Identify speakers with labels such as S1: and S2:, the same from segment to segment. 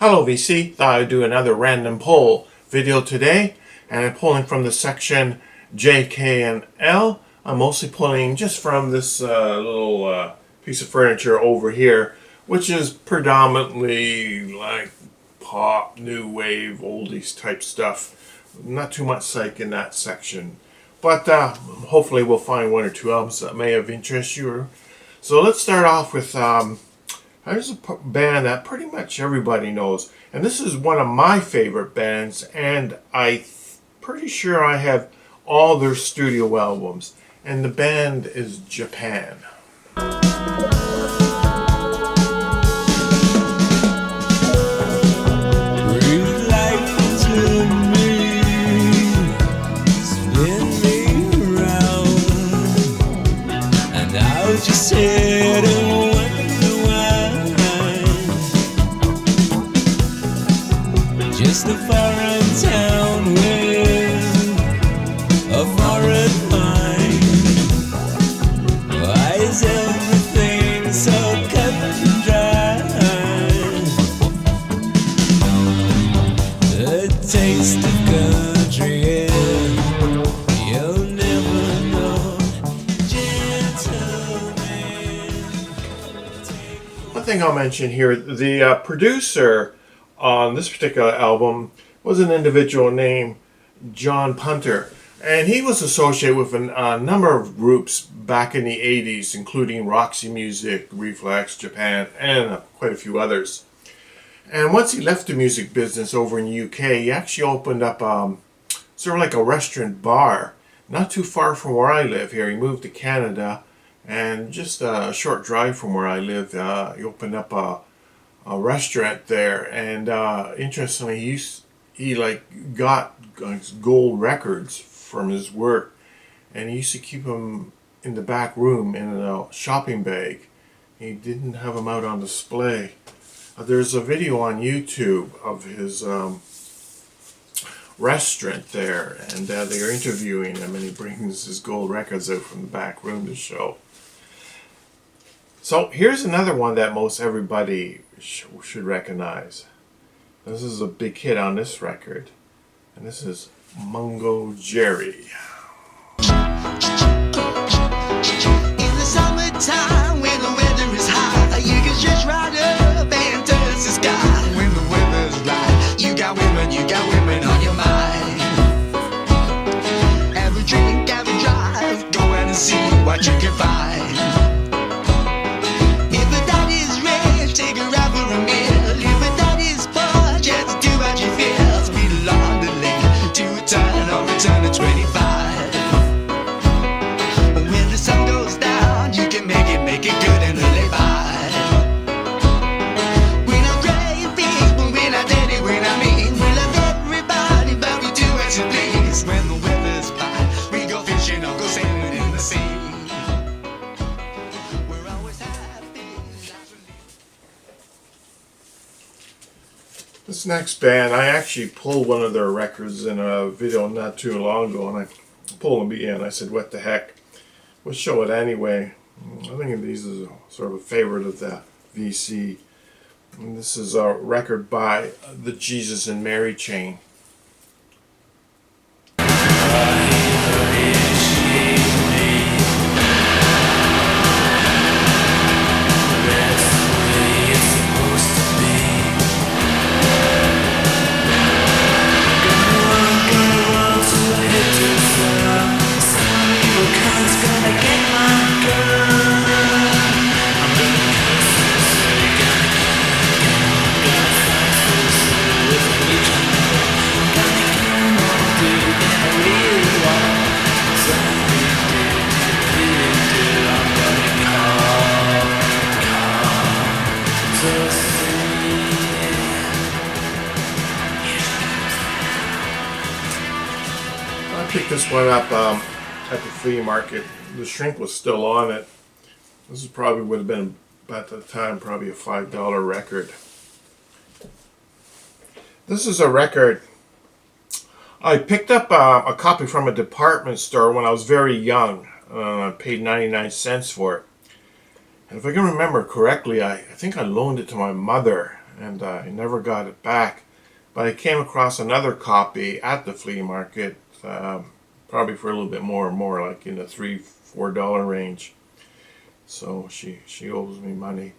S1: Hello VC, thought I'd do another random poll video today, and I'm pulling from the section J, K, and L. I'm mostly pulling just from this little piece of furniture over here, which is predominantly like pop, new wave, oldies type stuff. Not too much psych in that section, but hopefully we'll find one or two albums that may have interest you. So let's start off with there's a band that pretty much everybody knows, and this is one of my favorite bands, and I'm pretty sure I have all their studio albums, and the band is Japan.
S2: Just a foreign town with a foreign mind. Why is everything so cut and dry? The taste of country, you'll never know. Gentlemen.
S1: One thing I'll mention here, the producer on this particular album was an individual named John Punter, and he was associated with a number of groups back in the 80s, including Roxy Music, Reflex, Japan, and quite a few others. And once he left the music business over in the UK, he actually opened up sort of like a restaurant bar not too far from where I live here. He moved to Canada, and just a short drive from where I live, he opened up a restaurant there, and interestingly, he got gold records from his work, and he used to keep them in the back room in a shopping bag. He didn't have them out on display. There's a video on YouTube of his restaurant there, and they're interviewing him, and he brings his gold records out from the back room to show. So here's another one that most everybody should recognize. This is a big hit on this record, and this is Mungo Jerry.
S3: In the summertime, when the weather is high, you can just ride up and touch the sky. When the weather's right, you got women on your mind. Have a drink, have a drive, go out and see what you can find. Turn to 25. When the sun goes down, you can make it good and live by. We're not great people, we're not dirty, we're not mean. We love everybody, but we do as you please. When the weather's fine, we go fishing or go sailing in the sea. We're always happy.
S1: This next band, I actually pulled one of their records in a video not too long ago, and I pulled them in. I said, what the heck? We'll show it anyway. I think these is sort of a favorite of the VC. And this is a record by the Jesus and Mary Chain. I picked this one up at the flea market. The shrink was still on it. This probably would have been, at the time, probably a $5 record. This is a record I picked up a copy from a department store when I was very young. I paid 99 cents for it. And if I can remember correctly, I think I loaned it to my mother. and I never got it back. But I came across another copy at the flea market, probably for a little bit more like in the $3-4 range. So she owes me money.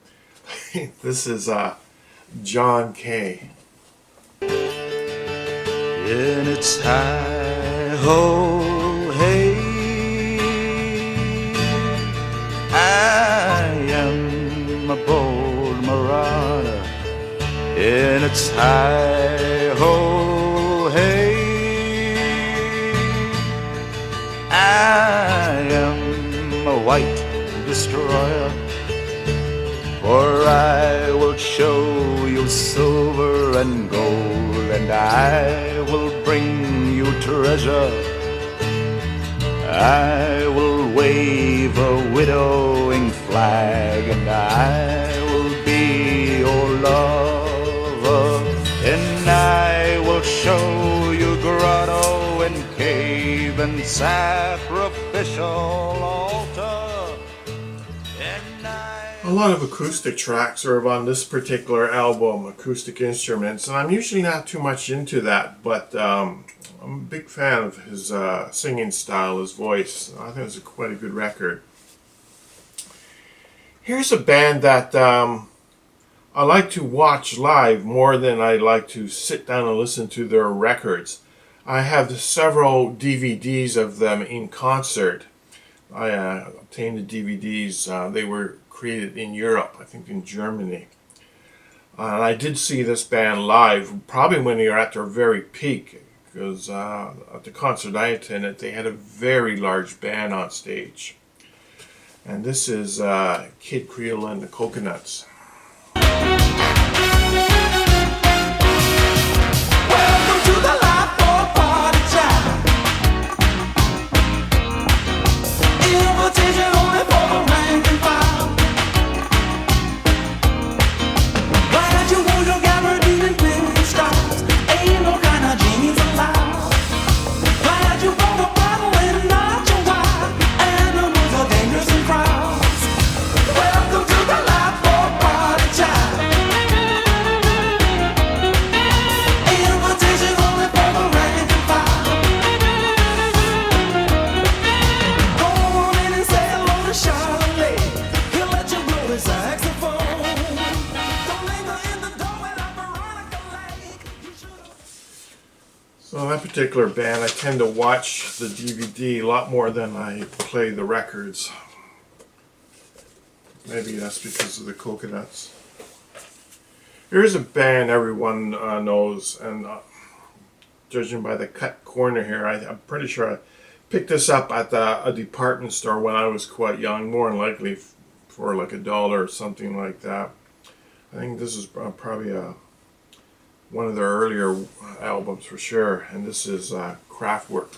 S1: This is John Kay.
S4: In its hi-ho hey, I am a bold marauder. In its hi-ho hey, I am a white destroyer. For I will show you silver and gold, and I will bring you treasure. I will wave a widowing flag, and I will be your lover. And I will show you grotto and cave and sacrificial altar.
S1: A lot of acoustic tracks are on this particular album, acoustic instruments, and I'm usually not too much into that, but I'm a big fan of his singing style, his voice. I think it's quite a good record. Here's a band that I like to watch live more than I like to sit down and listen to their records. I have several DVDs of them in concert. I obtained the DVDs. They were created in Europe, I think in Germany. And I did see this band live, probably when they were at their very peak, because at the concert I attended, they had a very large band on stage. And this is Kid Creole and the Coconuts.
S2: Welcome to the life for party time. Invitation only for the rank and file. Glad you want your gabardine and cleaning styles. Ain't no kind of genies allowed. Glad you brought a bottle and not your wife. Animals are dangerous in crowds. Welcome to the life for party time. Invitation only for the rank and file. Go on in and say hello to Charlotte. He'll let you blow his saxophone. Don't linger in the door without Veronica Lake. You should've.
S1: So that particular band, I tend to watch the DVD a lot more than I play the records. Maybe that's because of the Coconuts. Here's a band everyone knows, and judging by the cut corner here, I'm pretty sure I picked this up at a department store when I was quite young, more than likely for like $1 or something like that. I think this is probably one of their earlier albums for sure, and this is Kraftwerk.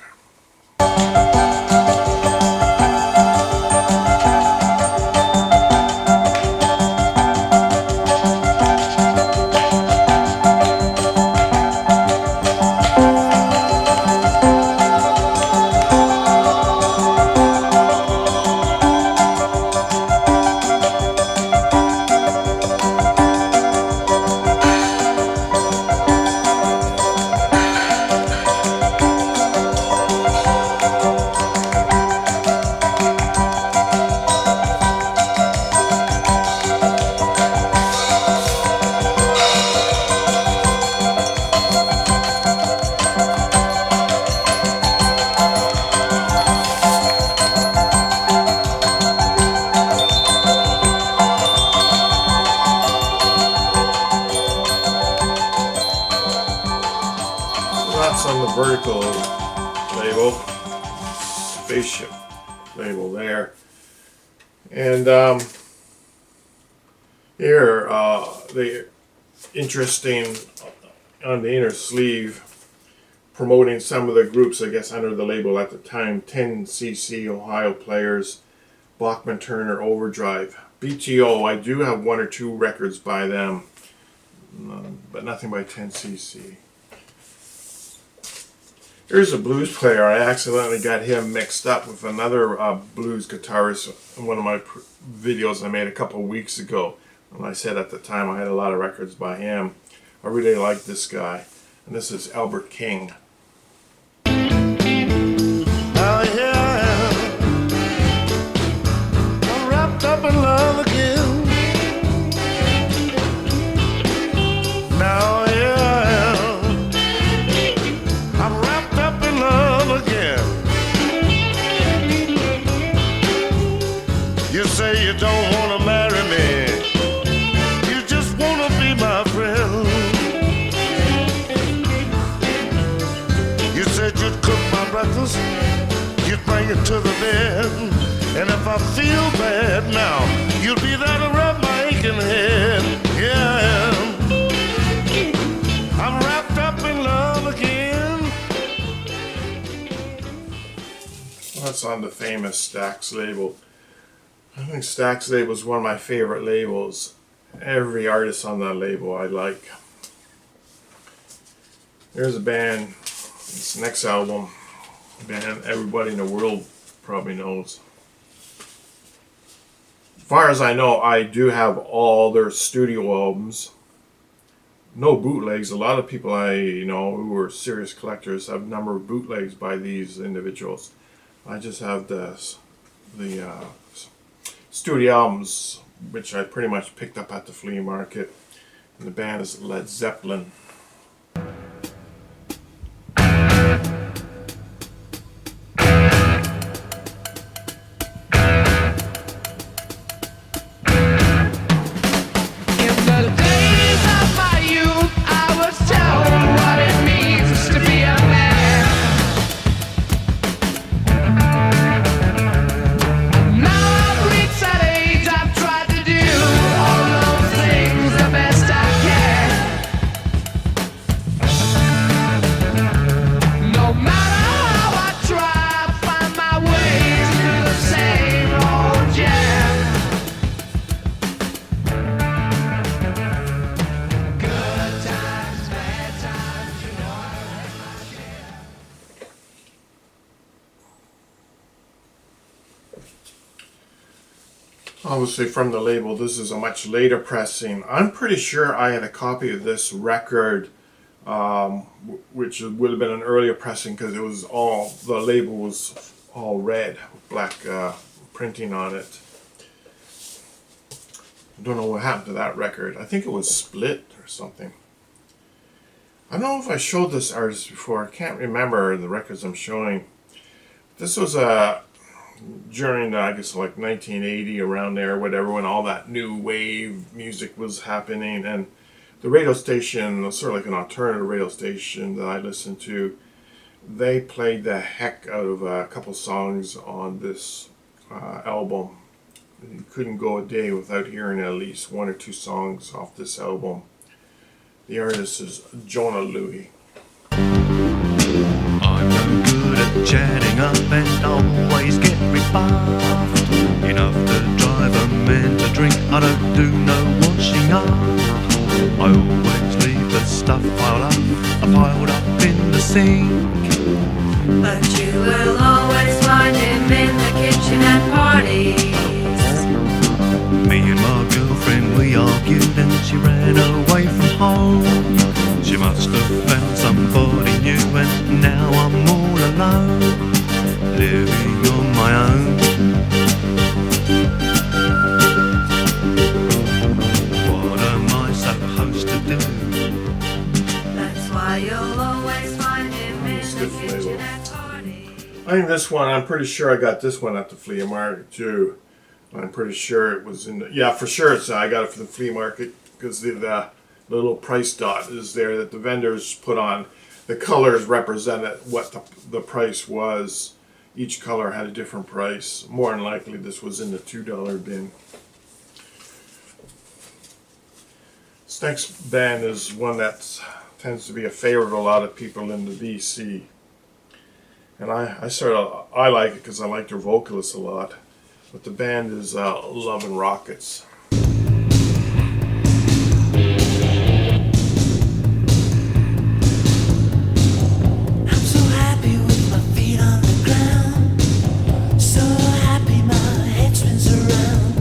S1: That's on the vertical label, spaceship label there. And here, the interesting on the inner sleeve, promoting some of the groups, I guess, under the label at the time: 10cc, Ohio Players, Bachman Turner Overdrive. BTO, I do have 1 or 2 records by them, but nothing by 10cc. Here's a blues player. I accidentally got him mixed up with another blues guitarist in one of my videos I made a couple weeks ago. And I said at the time I had a lot of records by him. I really like this guy. And this is Albert King.
S5: Oh yeah, I'm wrapped up in love again. Now yeah, I'm wrapped up in love again. You say you don't wanna marry me, you just wanna be my friend. You said you'd cook my breakfast, you'd bring it to the bed, and if I feel bad now, you'll be there to rub my aching head. Yeah, I'm wrapped up in love again.
S1: Well, that's on the famous Stax label. I think Stax label is one of my favorite labels. Every artist on that label I like. There's a band, this next album, a band everybody in the world probably knows. As far as I know, I do have all their studio albums. No bootlegs. A lot of people I know who are serious collectors have a number of bootlegs by these individuals. I just have the studio albums, which I pretty much picked up at the flea market. And the band is Led Zeppelin.
S2: In the days of my youth, I was told what it means to be a man. Now I've reached that age, I've tried to do all those things the best I can. No matter how I try, I find my way through the same old jam. Good times, bad times, you know I had my share.
S1: Obviously from the label, this is a much later pressing. I'm pretty sure I had a copy of this record, which would have been an earlier pressing because it was all, the label was all red, black printing on it. I don't know what happened to that record. I think it was split or something. I don't know if I showed this artist before. I can't remember the records I'm showing. This was during, I guess, like 1980, around there, whatever, when all that new wave music was happening. And the radio station, sort of like an alternative radio station that I listened to, they played the heck out of a couple songs on this album. You couldn't go a day without hearing at least one or two songs off this album. The artist is Jonah Louie.
S6: I'm no good at chatting up and always get rebuffed. Enough to drive a man to drink, I don't do no washing up. I always leave the stuff piled up in the sink.
S7: But you will always find him in the kitchen at parties.
S6: Me and my girlfriend, we argued and she ran away from home. She must have found somebody new and now I'm all alone, living on my own. What am I supposed to do?
S7: That's why you'll always find him in the
S1: Good
S7: kitchen
S1: flavor.
S7: at parties.
S1: I think this one, I'm pretty sure I got this one at the flea market too. I'm pretty sure it was in the, yeah, for sure I got it from the flea market because the little price dot is there that the vendors put on. The colors represented what the price was. Each color had a different price. More than likely this was in the $2 bin. This next band is one that tends to be a favorite of a lot of people in the BC. And I like it because I like their vocalists a lot. But the band is Ling Rockets.
S2: I'm so happy with my feet on the ground. So happy my head spins around.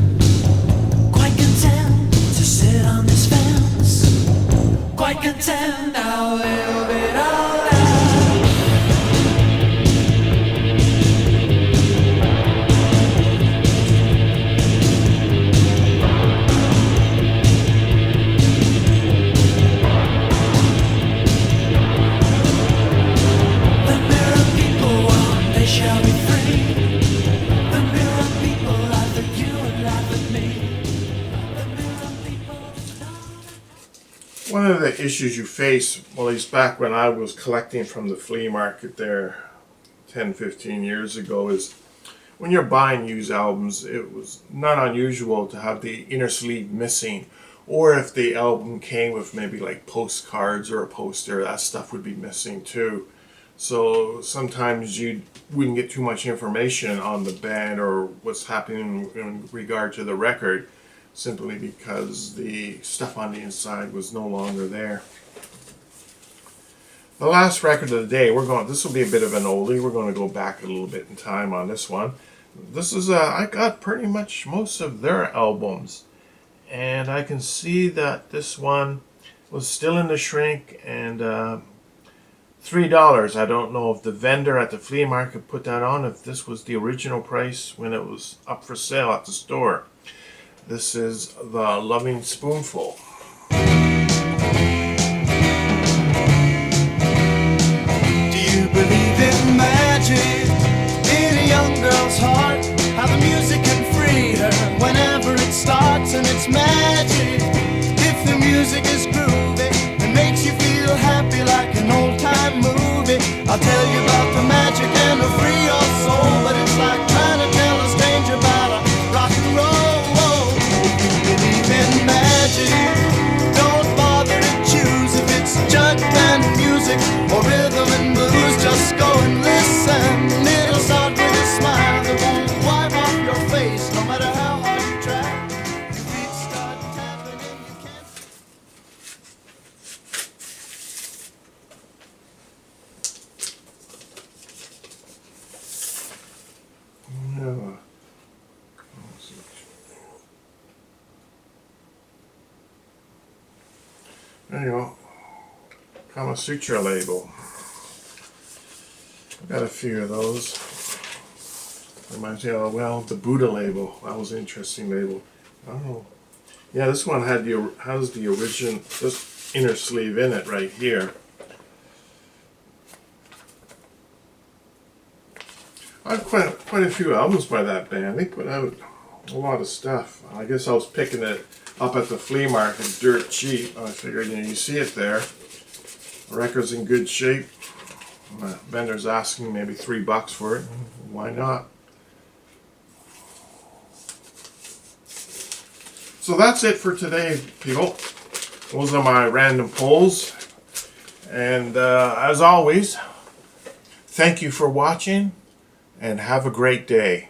S2: Quite content to quite content. I'll live it all out. The mirror people want, they shall be free. The mirror people laugh at you and laugh at me. The mirror people stop.
S1: One of the issues you face, well, at least back when I was collecting from the flea market there 10, 15 years ago, is when you're buying used albums, it was not unusual to have the inner sleeve missing. Or if the album came with maybe like postcards or a poster, that stuff would be missing too. So sometimes you wouldn't get too much information on the band or what's happening in regard to the record, simply because the stuff on the inside was no longer there. The last record of the day, this will be a bit of an oldie. We're going to go back a little bit in time on this one. This is, I got pretty much most of their albums. And I can see that this one was still in the shrink and $3. I don't know if the vendor at the flea market put that on, if this was the original price when it was up for sale at the store. This is the Loving Spoonful.
S2: Do you believe in magic in a young girl's heart? How the music can free her whenever it starts, and it's magic. If the music is groovy and makes you feel happy like an old-time movie, I'll tell you about the magic and it'll free your soul. But it's like trying to tell a stranger about a rock and roll. If you believe in magic, don't bother to choose if it's jug band music or rhythm and blues. Just go and listen. It'll start with a smile that won't wipe off your face, no matter how hard you try. Your feet start tapping and you can't.
S1: Yeah. There you go. Kama Sutra label. I've got a few of those. Reminds me of, well, the Buddha label. That was an interesting label. I don't know. Yeah, this one has the origin, this inner sleeve in it right here. I have quite a few albums by that band. They put out a lot of stuff. I guess I was picking it up at the flea market, dirt cheap. I figured, you see it there. The record's in good shape. The vendor's asking maybe $3 for it. Why not? So that's it for today, people. Those are my random polls. And as always, thank you for watching and have a great day.